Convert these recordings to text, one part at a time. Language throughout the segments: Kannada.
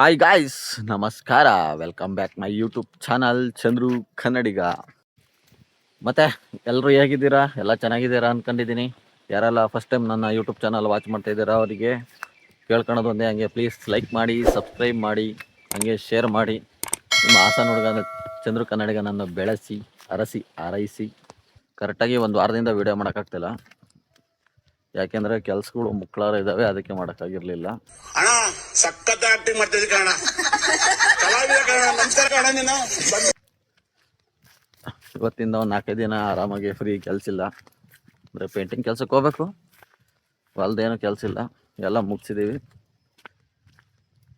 ಹಾಯ್ ಗಾಯ್ಸ್, ನಮಸ್ಕಾರ. Welcome back my YouTube channel Chandru Kannadiga. ಮತ್ತೆ ಎಲ್ಲರೂ ಹೇಗಿದ್ದೀರಾ? ಎಲ್ಲ ಚೆನ್ನಾಗಿದ್ದೀರಾ ಅನ್ಕೊಂಡಿದ್ದೀನಿ. ಯಾರೆಲ್ಲ ಫಸ್ಟ್ ಟೈಮ್ ನನ್ನ ಯೂಟ್ಯೂಬ್ ಚಾನಲ್ ವಾಚ್ ಮಾಡ್ತಾ ಇದ್ದೀರಾ ಅವರಿಗೆ ಕೇಳ್ಕೊಳೋದು ಒಂದೇ, ಹಂಗೆ ಪ್ಲೀಸ್ ಲೈಕ್ ಮಾಡಿ, ಸಬ್ಸ್ಕ್ರೈಬ್ ಮಾಡಿ, ಹಂಗೆ ಶೇರ್ ಮಾಡಿ. ನಿಮ್ಮ ಹಾಸನ ಹುಡುಗ ಚಂದ್ರು ಕನ್ನಡಿಗನನ್ನು ಬೆಳೆಸಿ, ಅರಸಿ, ಆರೈಸಿ. ಕರೆಕ್ಟಾಗಿ ಒಂದು ವಾರದಿಂದ ವೀಡಿಯೋ ಮಾಡೋಕ್ಕಾಗ್ತಿಲ್ಲ, ಯಾಕೆಂದರೆ ಕೆಲಸಗಳು ಮುಕ್ಕಳಾರ ಇದ್ದಾವೆ, ಅದಕ್ಕೆ ಮಾಡೋಕ್ಕಾಗಿರಲಿಲ್ಲ. ಅಣ್ಣ ಸಖತ್ ಆಕ್ಟಿಂಗ್ ಮಾಡ್ತಿದ್ದೆ ಕಣ, ಕಲಾವಿದ ಕಣ, ನಮಸ್ಕಾರ ಕಣ ನೀನು. ಇವತ್ತಿಂದ ಒಂದು 4-5 ದಿನ ಆರಾಮಾಗಿ ಫ್ರೀ, ಕೆಲಸ ಇಲ್ಲ. ಅಂದರೆ ಪೇಂಟಿಂಗ್ ಕೆಲಸಕ್ಕೆ ಹೋಗ್ಬೇಕು, ಹೊಲ್ದೇನೂ ಕೆಲಸ ಇಲ್ಲ, ಎಲ್ಲ ಮುಗಿಸಿದ್ದೀವಿ.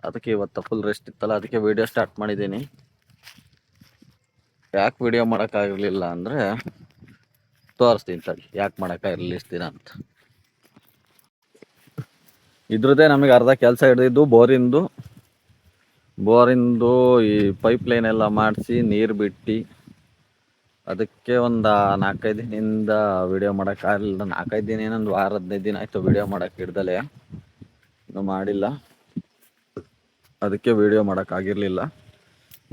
ಅದಕ್ಕೆ ಇವತ್ತು ಫುಲ್ ರೆಸ್ಟ್ ಇತ್ತಲ್ಲ, ಅದಕ್ಕೆ ವೀಡಿಯೋ ಸ್ಟಾರ್ಟ್ ಮಾಡಿದ್ದೀನಿ. ಯಾಕೆ ವೀಡಿಯೋ ಮಾಡೋಕ್ಕಾಗಿರಲಿಲ್ಲ ಅಂದರೆ ತೋರಿಸ್ತೀನಿ ತಡಿ, ಯಾಕೆ ಮಾಡೋಕ್ಕಾಗಿರಲಿಲ್ಲ ಇಷ್ಟು ದಿನ ಅಂತ. ಇದ್ರದ್ದೇ ನಮಗೆ ಅರ್ಧ ಕೆಲಸ ಹಿಡಿದಿದ್ದು ಬೋರಿಂದು ಈ ಪೈಪ್ ಲೈನ್ ಎಲ್ಲ ಮಾಡಿಸಿ ನೀರು ಬಿಟ್ಟು, ಅದಕ್ಕೆ ಒಂದು 4-5 ದಿನದಿಂದ ವಿಡಿಯೋ ಮಾಡೋಕ್ಕಾಗಲಿಲ್ಲ. 4-5 ದಿನ ಏನೊಂದು 15 ದಿನ ಆಯಿತು ವಿಡಿಯೋ ಮಾಡೋಕ್ಕೆ ಹಿಡ್ದಲೆ, ಇನ್ನೂ ಮಾಡಿಲ್ಲ. ಅದಕ್ಕೆ ವಿಡಿಯೋ ಮಾಡೋಕ್ಕಾಗಿರಲಿಲ್ಲ.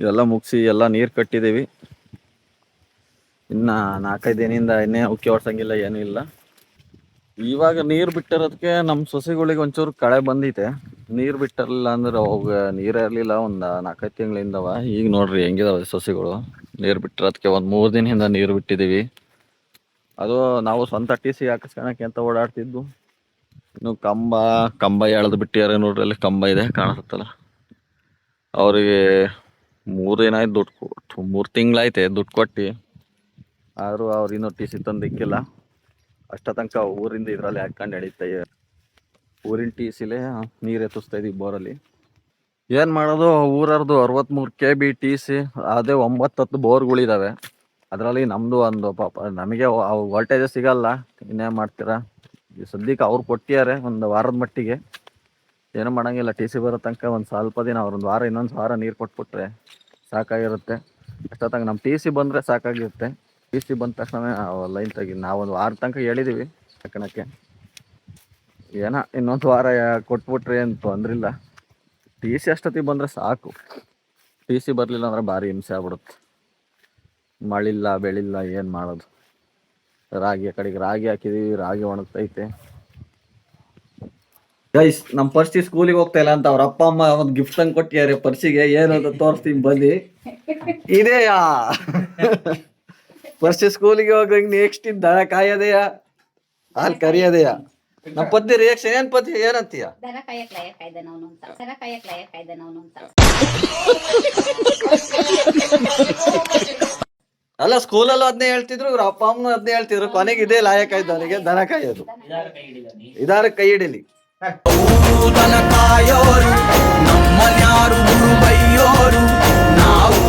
ಇವೆಲ್ಲ ಮುಗಿಸಿ ಎಲ್ಲ ನೀರು ಕಟ್ಟಿದ್ದೀವಿ. ಇನ್ನು 4-5 ದಿನದಿಂದ ಇನ್ನೇ ಉಕ್ಕಿ ಹೊಡ್ಸಂಗಿಲ್ಲ, ಏನೂ ಇಲ್ಲ. ಇವಾಗ ನೀರು ಬಿಟ್ಟಿರೋದಕ್ಕೆ ನಮ್ಮ ಸೊಸೆಗಳಿಗೆ ಒಂಚೂರು ಕಳೆ ಬಂದೈತೆ. ನೀರು ಬಿಟ್ಟಿರಲಿಲ್ಲ ಅಂದ್ರೆ ಅವಾಗ ನೀರೇ ಇರಲಿಲ್ಲ ಒಂದು 4-5 ತಿಂಗಳಿಂದವ. ಈಗ ನೋಡ್ರಿ ಹೆಂಗಿದಾವೆ ಸೊಸೆಗಳು. ನೀರು ಬಿಟ್ಟಿರೋದಕ್ಕೆ ಒಂದು 3 ದಿನದಿಂದ ನೀರು ಬಿಟ್ಟಿದ್ದೀವಿ. ಅದು ನಾವು ಸ್ವಂತ TC ಹಾಕಿಸ್ಕೊಳಕ್ಕೆ ಅಂತ ಓಡಾಡ್ತಿದ್ದು. ಇನ್ನು ಕಂಬ ಎಳೆದು ಬಿಟ್ಟಿದ್ದಾರೆ ನೋಡ್ರಿ, ಅಲ್ಲಿ ಕಂಬ ಇದೆ ಕಾಣಿಸುತ್ತಲ್ಲ. ಅವರಿಗೆ 3 ದಿನ ಆಯ್ತು ದುಡ್ಡು ಕೊಟ್ಟು, 3 ತಿಂಗಳಾಯ್ತೆ ದುಡ್ಡು ಕೊಟ್ಟು, ಆದರೂ ಅವ್ರು ಇನ್ನೂ TC ತಂದಿಕ್ಕಿಲ್ಲ. ಅಷ್ಟ ತನಕ ಊರಿಂದ ಇದರಲ್ಲಿ ಹಾಕೊಂಡು ಎಳಿತಾ, ಊರಿನ TCಲೇ ನೀರು ಎತ್ತಿಸ್ತಾ ಇದೀವಿ ಬೋರಲ್ಲಿ. ಏನು ಮಾಡೋದು, ಊರರ್ದು 63 KB TC, ಅದೇ 9-10 ಬೋರ್ಗಳಿದ್ದಾವೆ. ಅದರಲ್ಲಿ ನಮ್ಮದು ಒಂದು ಪಾಪ ನಮಗೆ ವೋಲ್ಟೇಜ್ ಸಿಗಲ್ಲ, ಇನ್ನೇನು ಮಾಡ್ತೀರಾ. ಈ ಸದ್ಯಕ್ಕೆ ಅವ್ರು ಕೊಟ್ಟಿದ್ದಾರೆ ಒಂದು ವಾರದ ಮಟ್ಟಿಗೆ. ಏನೂ ಮಾಡೋಂಗಿಲ್ಲ, TC ಬರೋ ತನಕ ಒಂದು ಸ್ವಲ್ಪ ದಿನ, ಅವ್ರೊಂದು ವಾರ, ಇನ್ನೊಂದು ವಾರ ನೀರು ಕೊಟ್ಬಿಟ್ರೆ ಸಾಕಾಗಿರುತ್ತೆ. ಅಷ್ಟೊತ್ತಂಗ ನಮ್ಮ TC ಬಂದರೆ ಸಾಕಾಗಿರುತ್ತೆ. TC ಬಂದ ತಕ್ಷಣ ಲೈನ್ ತೆಗಿ. ನಾವೊಂದು ವಾರ ತನಕ ಹೇಳಿದ್ದೀವಿ ಹಾಕೋಣಕ್ಕೆ. ಏನೋ ಇನ್ನೊಂದು ವಾರ ಕೊಟ್ಬಿಟ್ರೆ ಏನು ತೊಂದ್ರಿಲ್ಲ. TC ಅಷ್ಟೊತ್ತಿಗೆ ಬಂದರೆ ಸಾಕು. TC ಬರಲಿಲ್ಲ ಅಂದರೆ ಭಾರಿ ಹಿಂಸೆ ಆಗ್ಬಿಡುತ್ತೆ. ಮಳಿಲ್ಲ ಬೆಳಿಲ್ಲ, ಏನು ಮಾಡೋದು. ರಾಗಿ ಕಡೆಗೆ ರಾಗಿ ಹಾಕಿದ್ದೀವಿ, ರಾಗಿ ಒಣಗ್ತೈತೆ. ಗೈಸ್, ನಮ್ಮ ಪರ್ಸಿ ಸ್ಕೂಲಿಗೆ ಹೋಗ್ತಾ ಇಲ್ಲ ಅಂತ ಅವ್ರ ಅಪ್ಪ ಅಮ್ಮ ಒಂದು ಗಿಫ್ಟ್ ತಂದು ಕೊಟ್ಟಿದ್ದಾರೆ ಪರ್ಸಿಗೆ. ಏನು ಅಂತ ತೋರಿಸ್ತೀನಿ ಬನ್ನಿ. ಇದೆಯಾ ಪರ್ಸಿ ಸ್ಕೂಲಿಗೆ ಹೋಗಂಗೆ ನೆಕ್ಸ್ಟ್ ದನ ಕಾಯೋದೆಯಾ, ಹಾಲು ಕರಿಯೋದೆಯಾ? ನಮ್ಮ ಪದ್ಯ ರಿಯಾಕ್ಷನ್ ಏನ್ ಪದ್ಯ, ಏನಂತೀಯ? ಅಲ್ಲ, ಸ್ಕೂಲಲ್ಲೂ ಅದನ್ನೇ ಹೇಳ್ತಿದ್ರು, ಇವ್ರ ಅಪ್ಪ ಅಮ್ಮನೂ ಅದನ್ನೇ ಹೇಳ್ತಿದ್ರು. ಕೊನೆಗೆ ಇದೇ ಲಾಯಕ ಇದ್ದವನಿಗೆ ದನ ಕಾಯೋದು. ಇದಾರ ಕೈ ಹಿಡಿಲಿ. ದನ ಕಾಯೋರು ನಮ್ಮನ್ಯಾರು ಬೈಯೋರು, ನಾವು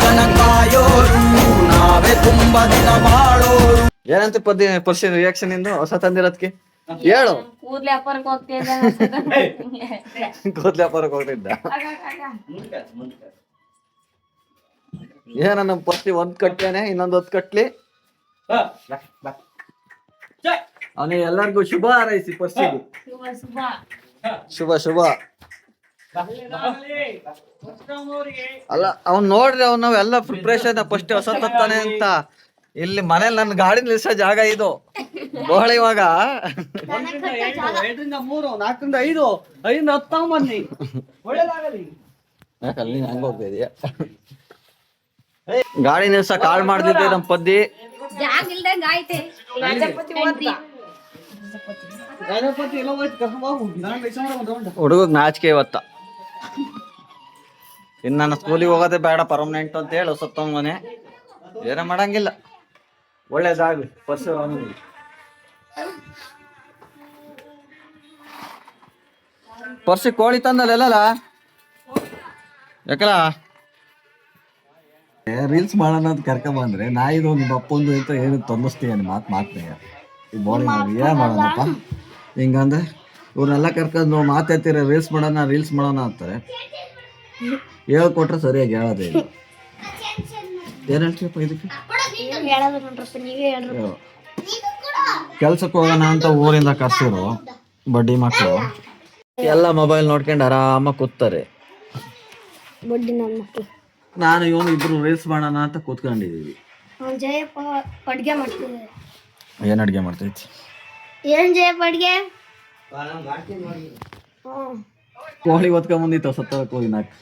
ದನ ಕಾಯೋರು, ನಾವೇ ತುಂಬಾ ದಿನ ಬಾಳೋರು. ಏನಂತ ಪದ್ಯ ಪರ್ಸಿ ರಿಯಾಕ್ಷನ್ ಇಂದು ಹೊಸ ತಂದಿರೋದಕ್ಕೆ ಹೇಳು. ಕೂದ್ಲೆ ವ್ಯಾಪಾರಕ್ಕೆ ಹೋಗ್ತಿದ್ದ. ಕೂದ್ಲೆ ವ್ಯಾಪಾರಕ್ಕೆ ಹೋಗ್ತಿದ್ದ. ಏನ ನಮ್ಮ ಪರ್ಸಿ ಒಂದ್ ಕಟ್ಲೇನೆ, ಇನ್ನೊಂದ್ ಹೊತ್ತು ಕಟ್ಲಿ. ಅವನಿಗೆ ಎಲ್ಲರಿಗೂ ಶುಭ ಹಾರೈಸಿ ಪರ್ಸಿಗೂ. ಶುಭ ಶುಭ. ಅಲ್ಲ, ಅವ್ನ್ ನೋಡ್ರಿ, ನಾವೆಲ್ಲ ಪ್ರಿಪ್ರೇಷನ್ ಫಸ್ಟ್ ಹೊಸ ತತ್ತಾನೆ ಅಂತ. ಇಲ್ಲಿ ಮನೇಲಿ ನನ್ನ ಗಾಡಿ ನಿಲ್ಸೋ ಜಾಗ ಇದು ಬಹಳ. ಇವಾಗ 2 3 4 5 5 10 ಬನ್ನಿ, ಒಳ್ಳೇದಾಗಲಿ. ಅಲ್ಲಿ ಹಂಗ ಹೋಗ್ತಿದ್ಯಾ? ಗಾಡಿ ನಿಲ್ಸ ಕಾಲ್ ಮಾಡ್ತಿದ್ದೆ ನಮ್ಮ ಪದ್ದಿ. ಹುಡುಗಗ್ ನಾಚಿಕೆ ಇವತ್ತ. ಇನ್ನು ನನ್ನ ಸ್ಕೂಲಿಗೆ ಹೋಗೋದೇ ಬೇಡ ಪರ್ಮನೆಂಟ್ ಅಂತ ಹೇಳಿ ಹೊಸತ್ತ ಮನೆ. ಏನೋ ಮಾಡಂಗಿಲ್ಲ, ಒಳ್ಳೇದಾಗ್ಲಿ. ಪರ್ಸಿ ಕೋಳಿ ತಂದಲ್ಲ ಯಾಕಲ್ಲ ರೀಲ್ಸ್ ಮಾಡೋಣ ಅಂತ ಕರ್ಕೊಂಡ್ ಬಂದ್ರೆ ನಾಯಿದು ನಿಮ್ಮ ಅಪ್ಪಂದು ಅಂತ ಏನು ತೊಂದಿಸ್ತೀಯ ಮಾತೇ. ಈ ಬೋಳಿ ಏನ್ ಮಾಡೋಣಪ್ಪ ಹಿಂಗಂದ್ರೆ ಇವ್ರನ್ನೆಲ್ಲ ಕರ್ಕೊಂಡು ಮಾತಾಡ್ತೀರ, ರೀಲ್ಸ್ ಮಾಡೋಣ ಅಂತಾರೆ. ಹೇಳ್ಕೊಟ್ರೆ ಸರಿಯಾಗಿ ಹೇಳೋದೇ ಇಲ್ಲ. ಏನ್ ಹೇಳ್ತೀಯಪ್ಪ ಇದಕ್ಕೆ? ಕೆಲ್ಸಕ್ಕೆ ಹೋಗೋಣ ಅಂತ ಊರಿಂದ ಕರ್ಸಿರು ಬಡ್ಡಿ ಮಕ್ಕಳು ಎಲ್ಲ ಮೊಬೈಲ್ ನೋಡ್ಕೊಂಡು ಆರಾಮಾಗಿ ಕೂತಾರೆ. ಬಡ್ಡಿ ನನ್ನ ಮಕ್ಕಳು. ನಾನು ಇವನು ಇಬ್ರು ರೀಲ್ಸ್ ಮಾಡೋಣ ಅಂತ ಕೂತ್ಕೊಂಡಿದ್ದೀವಿ. ಜಯಪ್ಪ ಅಡ್ಗೆ ಮಾಡ್ತಿದ್ದಾರೆ. ಏನು ಅಡುಗೆ ಮಾಡ್ತೈತಿ? ಏನ್ ಜಯಪ್ಪ ಅಡ್ಗೆ? ಕೋಳಿ ಹೊತ್ಕೊಂಬಂದಿತ್ತು ಸತ್ತ ಹೋಗಿ ನಾಲ್ಕು.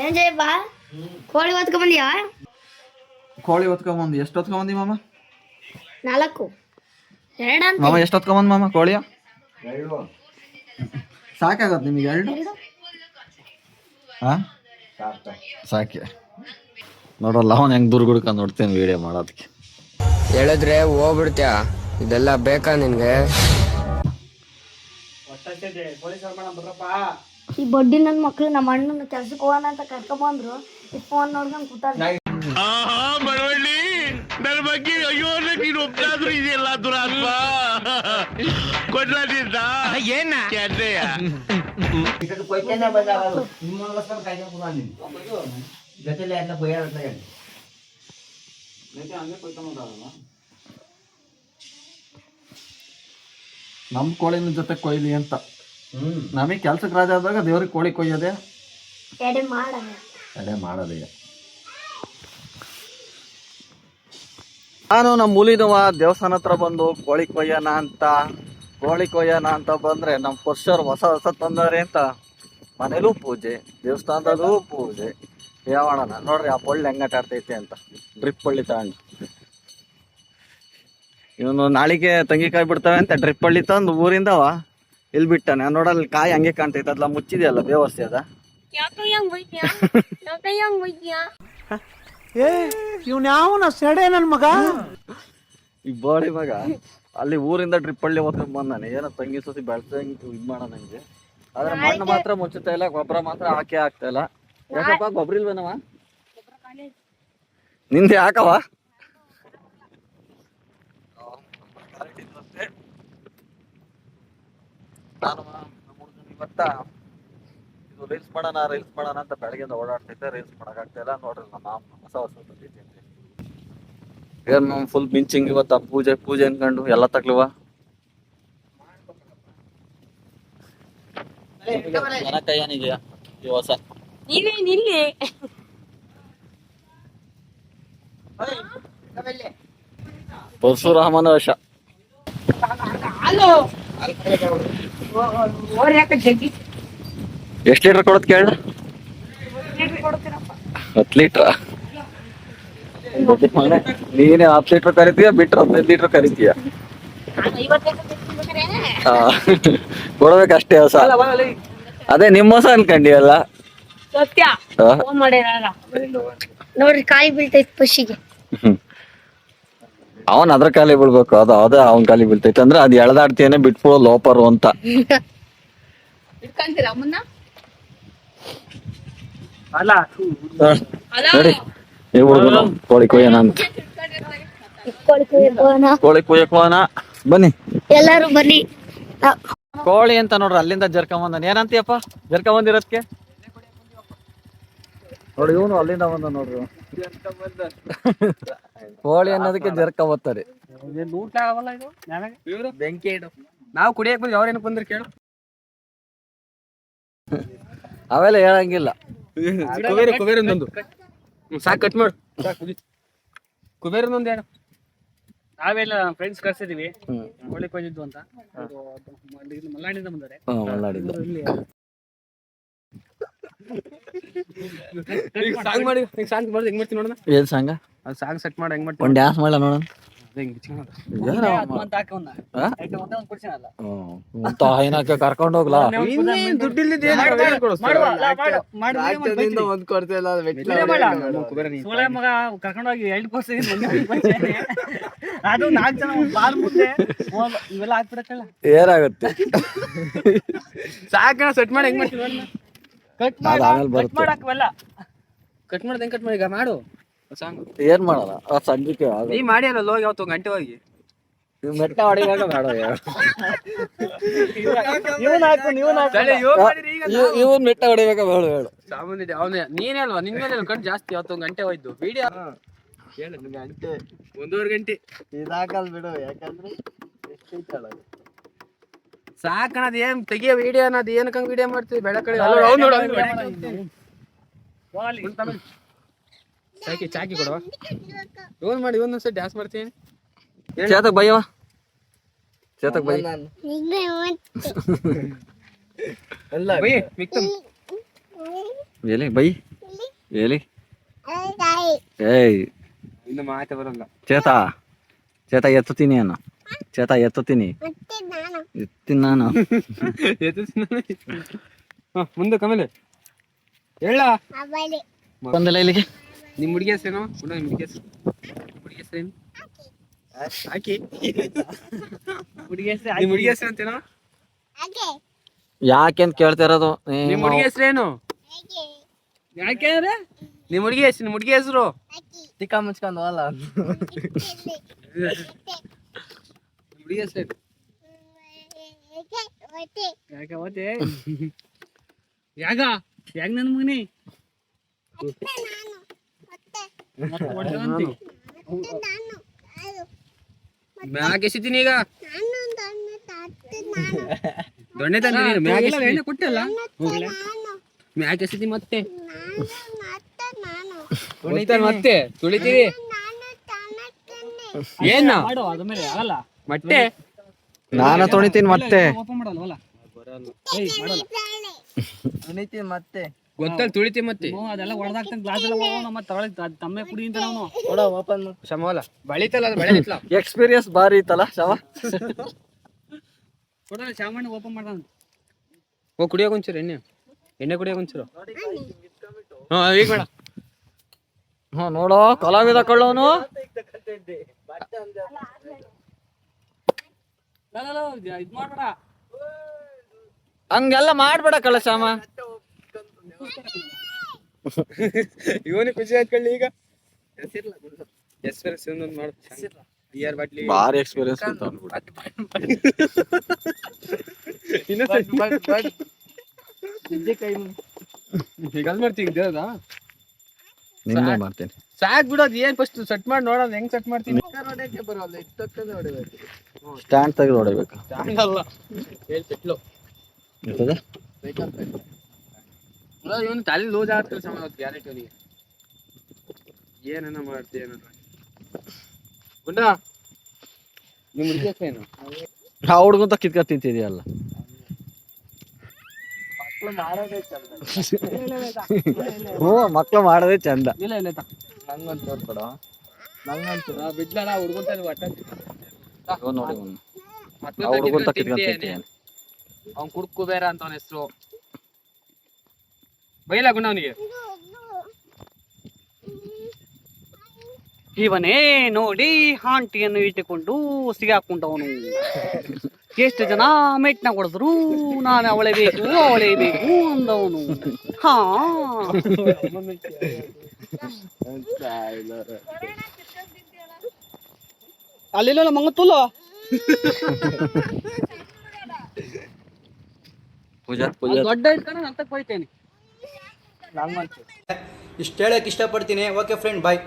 ಏನ್ ಜಯಪ್ಪ ಕೋಳಿ ಹೊತ್ಕೊಂಡ್ ಬಂದಿಯಾ? ಕೋಳಿ ಹೊತ್ಕೊಂಬಂದು ಎಷ್ಟು ಹೊತ್ಕೊಂಬಂದಿ ಮಾಮ? 4 2 ಮಾಮ ಎಷ್ಟು ಹೊತ್ಕೊಂಬಂದು ಮಾಮ ಕೋಳಿಯ? ಸಾಕಾಗತ್ತೆ ನಿಮಗೆ 2? ಹಾಂ ಸಾಕೆ. ನೋಡಲ್ಲ ಅವನು ಹೆಂಗೆ ದುರ್ಗುಡ್ಕೊಂಡು ನೋಡ್ತೇನೆ ವಿಡಿಯೋ ಮಾಡೋದಕ್ಕೆ. ಹೇಳಿದ್ರೆ ಹೋಗ್ಬಿಡ್ತ್ಯಾ? ಇದೆಲ್ಲ ಬೇಕಾ ನಿನ್ಗೆ? ಈ ಬಡ್ಡಿ ನನ್ನ ಮಕ್ಳು ನಮ್ಮ ಅಣ್ಣನ ಕೆಲ್ಸಕ್ಕೆ ಹೋಗೋಣ ಅಂತ ಕರ್ಕೊಂಡ್ಬಂದ್ರು. ಈ ಫೋನ್ ನೋಡ್ಕೊಂಡು ಕೂತಾರ. ಬಡವಳ್ಳಿ ನನ್ನ ಬಗ್ಗೆ ಅಯ್ಯೋ ನೀನು ಒಬ್ಬರಾದ್ರೂ ಇದೆಯಲ್ಲ ದುರಾತ್ಮ ಕೊಡ್ಲಾದಿಂದ ಏನ ನಮ್ಮ ಕೋಳಿನ ಜೊತೆ ಕೊಯ್ಲಿ ಅಂತ. ನಮಗೆ ಕೆಲ್ಸಕ್ಕೆ ರಾಜ ಆದಾಗ ದೇವ್ರಿಗೆ ಕೋಳಿ ಕೊಯ್ಯೋದೆ ಎಡೆ ಮಾಡಲ್ಲ. ಅದೇ ಮಾಡೋದೇ. ನಾನು ನಮ್ಮ ಮೂಲಿನವ ದೇವಸ್ಥಾನ ಹತ್ರ ಬಂದು ಕೋಳಿ ಕೊಯ್ಯೋಣ ಅಂತ ಬಂದ್ರೆ ನಮ್ಮ ಪುರುಷರು ಹೊಸ ತಂದಾರೆ ಅಂತ ಮನೇಲೂ ಪೂಜೆ, ದೇವಸ್ಥಾನದಲ್ಲೂ ಪೂಜೆ. ಯಾವಣ ನೋಡ್ರಿ ಆ ಪೊಳ್ಳಿ ಹೆಂಗಾಟ ಆಡ್ತೈತೆ ಅಂತ ಡ್ರಿಪ್ ಪಳ್ಳಿ ತಗೊಂಡು. ಇವನು ನಾಳಿಗೆ ತಂಗಿಕಾಯಿ ಬಿಡ್ತಾವೆ ಅಂತ ಡ್ರಿಪ್ ಪಳ್ಳಿ ತಂದು ಊರಿಂದವ ಇಲ್ಲಿ ಬಿಟ್ಟಾನೆ. ನೋಡಲ್ಲಿ ಕಾಯಿ ಹಂಗೆ ಕಾಣ್ತೈತೆ, ಅದೆಲ್ಲ ಮುಚ್ಚಿದೆಯಲ್ಲ ಬೇವಸ್ಥೆ ಅದ. ಇವ್ನ್ಯಾವನ ಸೆಡೆ ನನ್ ಮಗ. ಈ ಬೋಳಿ ಮಗ ಅಲ್ಲಿ ಊರಿಂದ ಡ್ರಿಪ್ ಹಳ್ಳಿ ಓದ್ಕೊಂಡ್ ಬಂದಾನೆ. ಏನೋ ತಂಗಿ ಸೊಸಿ ಬೆಳ್ಸಂಗ್ ಇದ್ ಮಾಡ ನಂಗೆ. ಆದ್ರೆ ಮಣ್ಣು ಮಾತ್ರ ಮುಚ್ಚುತ್ತಾ ಇಲ್ಲ, ಗೊಬ್ಬರ ಮಾತ್ರ ಹಾಕೇ ಆಗ್ತಾ ಇಲ್ಲ. ಯಾಕಪ್ಪ ಗೊಬ್ಬರ ಇಲ್ವೇನವ ನಿಂದೆ? ಯಾಕವ ನಾನು ಇವತ್ತ ಇದು ರೀಲ್ಸ್ ಮಾಡೋಣ ಅಂತ ಬೆಳಗ್ಗೆಯಿಂದ ಓಡಾಡ್ತೈತೆ. ರೀಲ್ಸ್ ಮಾಡಕ್ ಆಗ್ತಾ ಇಲ್ಲ. ನೋಡ್ರಿ ನಮ್ಮ ಹೊಸ ಬಂದೈತಿ ಅಂತ ಏನು ಫುಲ್ ಮಿಂಚಿಂಗ್. ಇವತ್ತ ಪೂಜೆ ಅನ್ಕೊಂಡು ಎಲ್ಲ ತಕ್ಲುವ ಕೈಯನಿಗೆ ಈ ಹೊಸ ಪರಶುರಾಮನ ವಶ. ಎಷ್ಟು ಲೀಟರ್ ಕೊಡೋದ್ ಕೇಳ? 10 ಲೀಟ್ರ. ನೀನೇ 10 ಲೀಟರ್ ಕರಿತೀಯ, ಬಿಟ್ರೆ 15 ಲೀಟರ್ ಕರಿತೀಯ. ಕೊಡ್ಬೇಕಷ್ಟೇ ಹೊಸ. ಅದೇ ನಿಮ್ಮ ಹೊಸ ಅನ್ಕೊಂಡಿಯಲ್ಲ. ಸತ್ಯ ಫೋನ್ ಮಾಡಿರಲ್ಲ ನೋಡ್ರಿ, ಕಾಯಿ ಬೀಳ್ತೈತಿ ಪಶಿಗೆ. ಅವನ್ ಅದ್ರ ಕಾಲಿ ಬೀಳ್ಬೇಕು, ಅದೇ ಅವನ್ ಕಾಲಿ ಬೀಳ್ತೈತೆ ಅಂದ್ರೆ ಅದ್ ಎಳ್ದಾಡ್ತೇನೆ ಬಿಟ್ಬಿಡೋ ಲೋಪರು ಅಂತ. ನೋಡಿ ಈ ಹುಡುಗನು ಕೋಳಿ ಕೊಯ್ಯೋಣ ಅಂತ. ಕೋಳಿ ಕೊಯ್ಯಕ್ ಹೋಗೋಣ ಬನ್ನಿ ಎಲ್ಲಾರು ಬನ್ನಿ. ಕೋಳಿ ಅಂತ ನೋಡ್ರಿ ಅಲ್ಲಿಂದ ಜರ್ಕೊಂಬಂದ. ಏನಂತೀಯಪ್ಪ ಜರ್ಕೊಂಬಂದಿರೋದಕ್ಕೆ? ನೋಡಿ ಇವನು ಅಲ್ಲಿಂದ ಬಂದ ನೋಡ್ರಿ. ಕೋಳಿ ಅನ್ನೋದಕ್ಕೆ ಜರ್ಕೊಂಬತ್ತಾರೆ. ಬೆಂಕಿ ಇಡು. ನಾವು ಕುಡಿಯಕ್ ಬಂದ್ವಿ, ಅವ್ರೇನು ಬಂದ್ರಿ ಕೇಳು. ಅವೆಲ್ಲ ಹೇಳಂಗಿಲ್ಲ. ಕುಬೇರ ಒಂದೊಂದು ಸಾಕು, ಕಟ್ ಮಾಡು. ಕುಬೇರ ಒಂದೊಂದು ಹೇಳು. ನಾವೆಲ್ಲ ಫ್ರೆಂಡ್ಸ್ ಕಳ್ಸಿದೀವಿ ಕೋಳಿ ಕೊಯ್ದಿದ್ದು ಅಂತ. ಮಲ್ನಾಡಿಂದ ಬಂದರೆ ಸಾಂಗ್ ಮಾಡಿ, ಸಾಂಗ್ ಮಾಡಿ ಹೆಂಗ್ ಮಾಡ್ತೀನಿ ನೋಡೋಣ. ಏನ್ ಸಾಂಗ? ಅದು ಸಾಂಗ್ ಸೆಟ್ ಮಾಡಿ ಹೆಂಗ್ ಮಾಡ್ತೀನಿ. ಒಂದ್ ಡ್ಯಾನ್ಸ್ ಮಾಡಲ್ಲ ನೋಡೋಣ. ಕರ್ಕೊಂಡು ಹೋಗ್ಲಾ? ಮಗ ಕರ್ಕೊಂಡೋಗಿ 2 ಕೋರ್ಸ್ ಅದು 4 ಜನ ಬಾಲ್ ಮುಂದೆ ಇವೆಲ್ಲ ಹಾಕ್ಬಿಡಕ್ಕಲ್ಲ. ಏನಾಗುತ್ತೆ ಸಾಕ ಸೆಟ್ ಮಾಡಿ ಹೆಂಗ್ ಮಾಡ್ತೀನಿ ಕಟ್ ಮಾಡಕ್ವೆಲ್ಲ ಕಟ್ ಮಾಡ್ದೆ ಹೆಂಗ್ ಕಟ್ ಮಾಡಿ ಈಗ ಮಾಡು ಸಾಂಗ್. ಏನ್ ಮಾಡಲ್ಲ ಆ ಸಂಜೆಗೆ ನೀ ಮಾಡಿ ಅಲ್ಲ ಹೋಗಿ ಅವತ್ತು ಗಂಟೆ ಹೋಗಿ ಮೆಟ್ಟ ಹೊಡಿವಾಗ ಬೇಡ. ಇವನ್ ಮೆಟ್ಟ ಹೊಡಿಬೇಕ ಬೇಡ ಹೇಳು. ಸಾಮಾನ್ಯ ಅವನೇ ನೀನೇ ಅಲ್ವಾ, ನಿನ್ ಮೇಲೆ ಕಣ್ ಜಾಸ್ತಿ ಅವತ್ತು ಗಂಟೆ ಹೋಯ್ತು ವಿಡಿಯೋ ಗಂಟೆ 1.5 ಗಂಟೆ ಇದಾಕಲ್ ಬಿಡು, ಯಾಕಂದ್ರೆ ಸಾಕಣದ ಏನ್ ತೆಗಿಯ ವಿಡಿಯೋ ಅನ್ನೋದು ಏನಕ್ಕಂಗ್ ವಿಡಿಯೋ ಮಾಡ್ತೀವಿ ಬೆಳಕಡೆ ಚಾಕಿ ಚಾಕಿ ಕೊಡವ ಇವನ್ ಮಾಡಿ ಒಂದೊಂದ್ಸರಿ ಡ್ಯಾನ್ಸ್ ಮಾಡ್ತೀನಿ ಚೇತಕ್ ಬೈಯವ ಚೇತಕ್ ಬೈ ಬೈ ಮಿಕ್ತಮ್ ಎಲ್ಲಿ ಬೈ ಎಲ್ಲಿ ಏಯ್ ಇನ್ನು ಮಾತೆ ಬರಲ್ಲ ಚೇತ ಚೇತ ಎತ್ತುತ್ತೀನಿ ಅನ್ನ ಚೇತ ಎತ್ತುತ್ತೀನಿ ಎತ್ತೀನಿ ನಾನು ಮುಂದೆ ಕಮೇಲೆ ಹೇಳ ಬಂದಿಲ್ಲ ಇಲ್ಲಿಗೆ ನಿಮ್ ಹುಡುಗಿ ಹೆಸರೇನು ನಿಮ್ ಹುಡುಗಿ ಹೆಸರು ಹುಡುಗಿ ಹೆಸರೇನು ಹಾಕಿ ನಿಮ್ ಹುಡುಗಿ ಹೆಸರು ಅಂತೇನೋ ಯಾಕೆಂತ ಕೇಳ್ತಾ ಇರೋದು ನಿಮ್ ಹುಡುಗಿ ಹೆಸರೇನು ಯಾಕೆ ಅಂದ್ರೆ ನಿಮ್ ಹುಡುಗಿ ಹೆಸರು ನಿಮ್ ಹುಡುಗಿ ಹೆಸರು ಚಿಕ್ಕ ಮುಚ್ಕೊಂಡು ಹೋಗಲ್ಲ ಹುಡುಗಿ ಹೆಸರೇನು ಯಾಕೆ ಓದ್ತಿ ಯಾಗ ಯಾಗ ನನ್ ಮಗನಿ ಮ್ಯಾಗ ಎಸಿತೀನಿ ಈಗ ದೊಣ್ಣೆ ತಂದಿನಿ ಮ್ಯಾಗ ಕೊಟ್ಟಲ್ಲ ಮ್ಯಾಗ ಎಸಿತಿ ಮತ್ತೆ ಮತ್ತೆ ತುಳಿತೀವಿ ಏನ ಮಾಡು ಅದ ಮೇಲೆ ಆಗಲ್ಲ ಮತ್ತೆ ನಾನು ತೊಳಿತೀನಿ ಮತ್ತೆ ಓಪನ್ ಮಾಡಲ್ವಲ್ಲ ಮಾಡಲ್ಲ ಮತ್ತೆ ಗೊತ್ತಲ್ಲ ತುಳಿತಿ ಮತ್ತೆ ಅದೆಲ್ಲ ಹೊಡೆದಾಕ್ತಾನೆ ಗ್ಲಾಸ್ ಎಲ್ಲ ಹೋಗೋಣ ಮತ್ತೆ ತಗೊಳ್ಳಿ ತಮ್ಮೆ ಕುಡಿ ಅಂತ ನಾವು ಓಪನ್ ಶಮೋಲ ಬಳಿತಲ್ಲ ಅದು ಬೆಳೆದಿತ್ತಲ್ಲ ಎಕ್ಸ್ಪೀರಿಯನ್ಸ್ ಬಾರಿ ಇತ್ತಲ್ಲ ಶವ ಕೊಡಲ್ಲ ಸಾಮಾನ್ಯ ಓಪನ್ ಮಾಡ್ದ ಓ ಕುಡಿಯೋಕೆ ಒಂಚೂರು ಎಣ್ಣೆ ಕುಡಿಯೋಕೆ ಒಂಚೂರು ಹಾ ಈಗ ಬೇಡ ನೋಡೋ ಕಲಾವಿದ ಕಳ್ಳವನು ಇದ್ ಮಾಡ್ಬೇಡ ಹಂಗೆಲ್ಲ ಮಾಡ್ಬೇಡ ಕಳ್ಳಶ್ಯಾಮ ಇವನಿಗೆ ಖುಷಿ ಆಯ್ತ್ಕೊಳ್ಳಿ ಈಗ ಎಕ್ಸ್ಪೀರಿಯನ್ಸ್ ಒಂದೊಂದು ಮಾಡು ಬಿಯರ್ ಬಾಟ್ಲಿ ಬಾರಿ ಎಕ್ಸ್ಪೀರಿಯನ್ಸ್ ಈಗ ಮಾಡ್ತೀವಿ ದೇವದ ನಿನ್ನೆ ಮಾಡ್ತೀನಿ ಸಾಕ್ ಬಿಡೋದು ಏನ್ ಫಸ್ಟ್ ಸೆಟ್ ಮಾಡಿ ನೋಡೋದು ಹೆಂಗ್ ಸೆಟ್ ಮಾಡ್ತೀನಿ ಸ್ಟ್ಯಾಂಡ್ ತೆಗೆದು ಹೊಡಿಬೇಕು ಅಲ್ಲ ಹೇಳ್ತಿಟ್ಲು ಇವನು ತಲೆ ಲೂಸ್ ಆಗ್ತದೆ ಸಮ ಗ್ಯಾರಂಟಿ ಅವನಿಗೆ ಏನನ್ನ ಮಾಡ್ತೀಯ ಗುಂಡ ನಿಮ್ ಹುಡುಗಿ ಏನು ಆ ಹುಡ್ಗಂತ ಕಿತ್ಕ ತಿಂತಿದ್ಯಲ್ಲ ಹ್ಞೂ ಮಕ್ಳು ಮಾಡೋದೇ ಚಂದ ಇಲ್ಲ ಇಲ್ಲ ನಂಗಂತ ತೋರ್ಕೊಡ ನಂಗಂತೂ ಬಿಡ್ಲಲ್ಲ ಹುಡುಗಂತ ಒಟ್ಟ ನೋಡಿ ಆ ಹುಡ್ಗಂತ ಕಿತ್ಕ ತಿಂತೀನಿ ಅವ್ನ್ ಕುಡ್ಕು ಬೇರೆ ಅಂತ ಅವನ ಹೆಸರು ಬೈಲ ಗುಂಡ ಅವನಿಗೆ ಇವನೇ ನೋಡಿ ಆಂಟಿಯನ್ನು ಇಟ್ಟುಕೊಂಡು ಸಿಗಾಕೊಂಡವನು ಎಷ್ಟು ಜನ ಮೆಟ್ನ ಕೊಡಿದ್ರು ನಾನು ಅವಳೇ ಬೇಕು ಅಂದವನು ಹಾ ಅಲ್ಲಿಲ್ಲ ಮಂಗತ್ತಲ್ಲ ಪೂಜಾ ದೊಡ್ಡ ಇಟ್ಕೊಂಡು ಅಂತಕ್ಕೆ ಹೋಯ್ತೇನೆ ಇಷ್ಟು ಹೇಳಕ್ಕೆ ಇಷ್ಟಪಡ್ತೀನಿ. ಓಕೆ ಫ್ರೆಂಡ್, ಬಾಯ್.